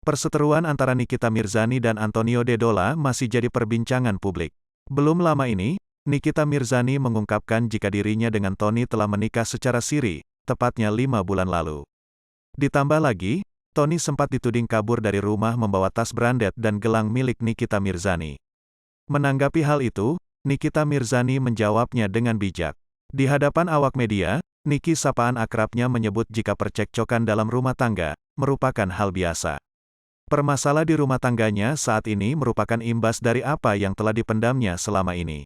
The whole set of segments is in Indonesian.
Perseteruan antara Nikita Mirzani dan Antonio De Dola masih jadi perbincangan publik. Belum lama ini, Nikita Mirzani mengungkapkan jika dirinya dengan Tony telah menikah secara siri, tepatnya 5 bulan lalu. Ditambah lagi, Tony sempat dituding kabur dari rumah membawa tas branded dan gelang milik Nikita Mirzani. Menanggapi hal itu, Nikita Mirzani menjawabnya dengan bijak. Di hadapan awak media, Niki sapaan akrabnya menyebut jika percekcokan dalam rumah tangga merupakan hal biasa. Permasalah di rumah tangganya saat ini merupakan imbas dari apa yang telah dipendamnya selama ini.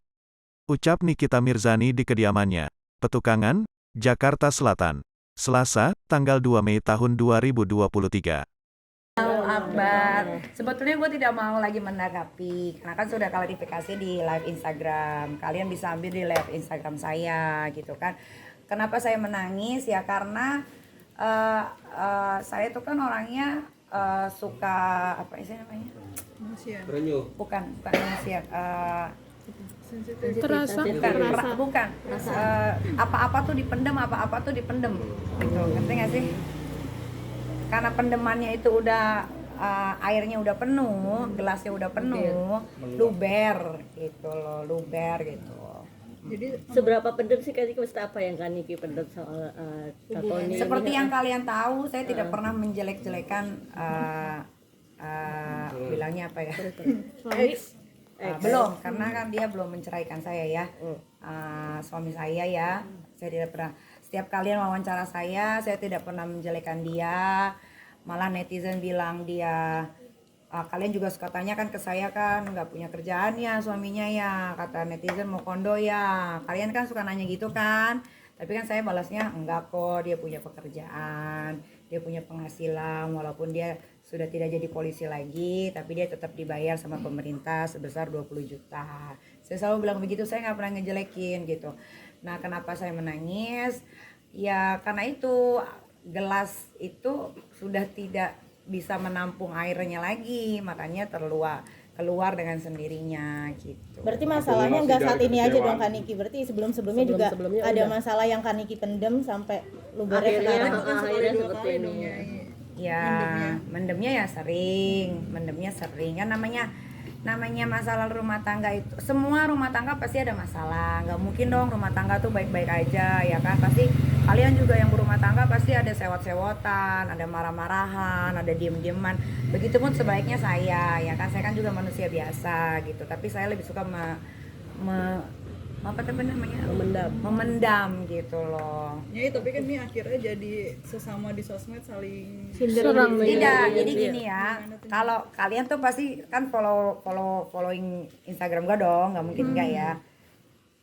Ucap Nikita Mirzani di kediamannya, Petukangan, Jakarta Selatan, Selasa, tanggal 2 Mei tahun 2023. Akbar, sebetulnya gue tidak mau lagi menanggapi karena kan sudah klarifikasi di live Instagram. Kalian bisa ambil di live Instagram saya gitu kan. Kenapa saya menangis ya karena saya tuh kan orangnya suka apa sih namanya? Bukan manusia. Bukan. Apa-apa tuh dipendem gitu. Ngerti nggak sih? Karena pendemannya itu udah airnya udah penuh, gelasnya udah penuh, luber gitu loh, gitu. Jadi seberapa pendem sih Kak Niki, apa yang Kak Niki pendem soal Tony? Seperti yang kalian tahu, saya tidak pernah menjelek-jelekan bilangnya apa ya? Belum, karena kan dia belum menceraikan saya ya. Suami saya ya, saya tidak pernah. Setiap kalian wawancara saya tidak pernah menjelekkan dia. Malah netizen bilang dia, kalian juga suka tanya kan ke saya kan, nggak punya kerjaan ya suaminya ya, kata netizen mau kondo ya. Kalian kan suka nanya gitu kan. Tapi kan saya balasnya enggak kok, dia punya pekerjaan, dia punya penghasilan, walaupun dia sudah tidak jadi polisi lagi, tapi dia tetap dibayar sama pemerintah sebesar 20 juta. Saya selalu bilang begitu, saya nggak pernah ngejelekin gitu. Nah, kenapa saya menangis? Ya karena itu gelas itu sudah tidak bisa menampung airnya lagi, makanya keluar dengan sendirinya gitu. Berarti masalahnya nggak saat ini aja dong Kak Niki, berarti sebelumnya juga ada masalah yang Kak Niki pendem sampai lubernya sekarang. Akhirnya seperti ini. Ya, mendemnya sering kan namanya masalah rumah tangga itu, semua rumah tangga pasti ada masalah, nggak mungkin dong rumah tangga tuh baik-baik aja ya kan. Pasti kalian juga yang berumah tangga pasti ada sewot-sewotan, ada marah-marahan, ada diem-dieman. Begitupun sebaliknya saya ya kan, saya kan juga manusia biasa gitu, tapi saya lebih suka memendam gitu loh. Ya, tapi kan ini akhirnya jadi sesama di sosmed saling Serang. Tidak, jadi gini ya. Kalau kalian tuh pasti kan following Instagram gue dong, nggak mungkin enggak ya.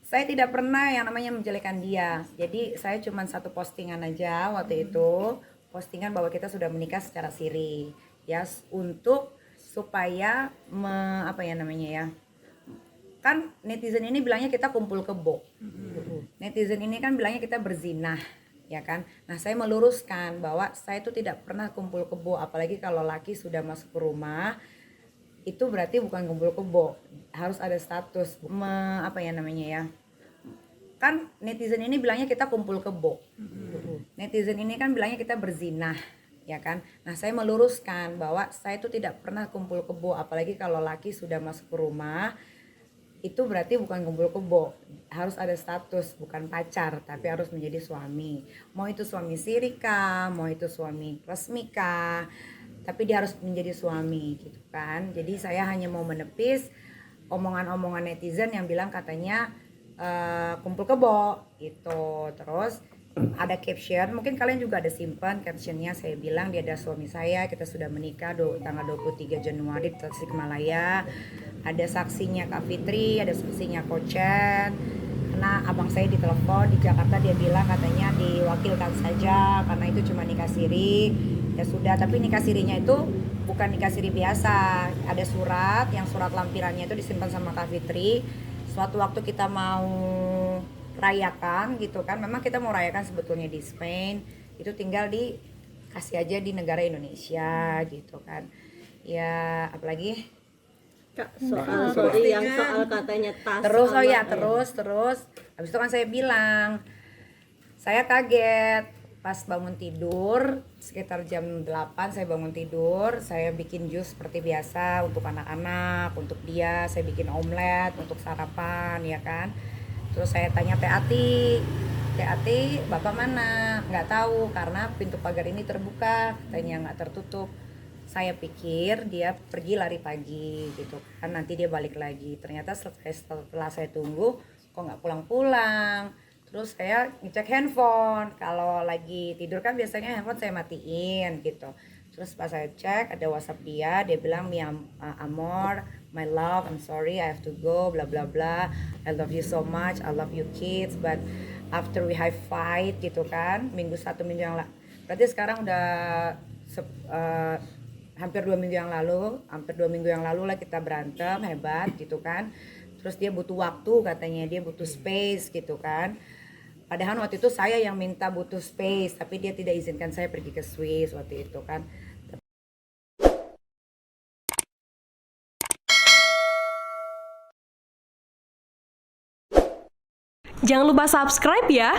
Saya tidak pernah yang namanya menjelekan dia. Jadi saya cuma satu postingan aja waktu itu, postingan bahwa kita sudah menikah secara siri, ya untuk supaya apa ya namanya ya. Kan netizen ini bilangnya kita kumpul kebo. Netizen ini kan bilangnya kita berzinah, ya kan. Nah, saya meluruskan bahwa saya itu tidak pernah kumpul kebo, apalagi kalau laki sudah masuk ke rumah, itu berarti bukan kumpul kebo, harus ada status. Apa ya namanya ya. Kan netizen ini bilangnya kita kumpul kebo. Netizen ini kan bilangnya kita berzinah, ya kan. Nah, saya meluruskan bahwa saya itu tidak pernah kumpul kebo, apalagi kalau laki sudah masuk ke rumah, itu berarti bukan kumpul kebo, harus ada status, bukan pacar, tapi harus menjadi suami. Mau itu suami siri kah, mau itu suami resmi kah, tapi dia harus menjadi suami gitu kan. Jadi saya hanya mau menepis omongan-omongan netizen yang bilang katanya kumpul kebo gitu. Terus ada caption, mungkin kalian juga ada simpan captionnya, saya bilang dia ada suami saya, kita sudah menikah tanggal 23 Januari di Tasikmalaya. Ada saksinya Kak Fitri, ada saksinya Kocen. Karena abang saya ditelepon di Jakarta, dia bilang katanya diwakilkan saja karena itu cuma nikah siri. Ya sudah, tapi nikah sirinya itu bukan nikah siri biasa. Ada surat, yang surat lampirannya itu disimpan sama Kak Fitri. Suatu waktu kita mau rayakan gitu kan, memang kita mau rayakan sebetulnya di Spain, itu tinggal dikasih aja di negara Indonesia gitu kan. Ya apalagi Kak, soal katanya tas. Terus habis itu kan saya bilang saya kaget pas bangun tidur sekitar jam 8 saya bangun tidur, saya bikin jus seperti biasa untuk anak-anak, untuk dia saya bikin omelet untuk sarapan ya kan. Terus saya tanya Teh Ati, Bapak mana? Nggak tahu karena pintu pagar ini terbuka, katanya nggak tertutup. Saya pikir dia pergi lari pagi gitu kan, nanti dia balik lagi. Ternyata setelah saya tunggu kok nggak pulang-pulang. Terus saya ngecek handphone, kalau lagi tidur kan biasanya handphone saya matiin gitu. Terus pas saya cek ada WhatsApp dia bilang, Amor, my love, I'm sorry, I have to go, bla bla bla. I love you so much, I love you kids, but after we have fight gitu kan, satu minggu yang lalu. Berarti sekarang udah hampir 2 minggu yang lalu lah kita berantem hebat gitu kan. Terus dia butuh waktu katanya, dia butuh space gitu kan. Padahal waktu itu saya yang minta butuh space, tapi dia tidak izinkan saya pergi ke Swiss waktu itu kan. Jangan lupa subscribe ya.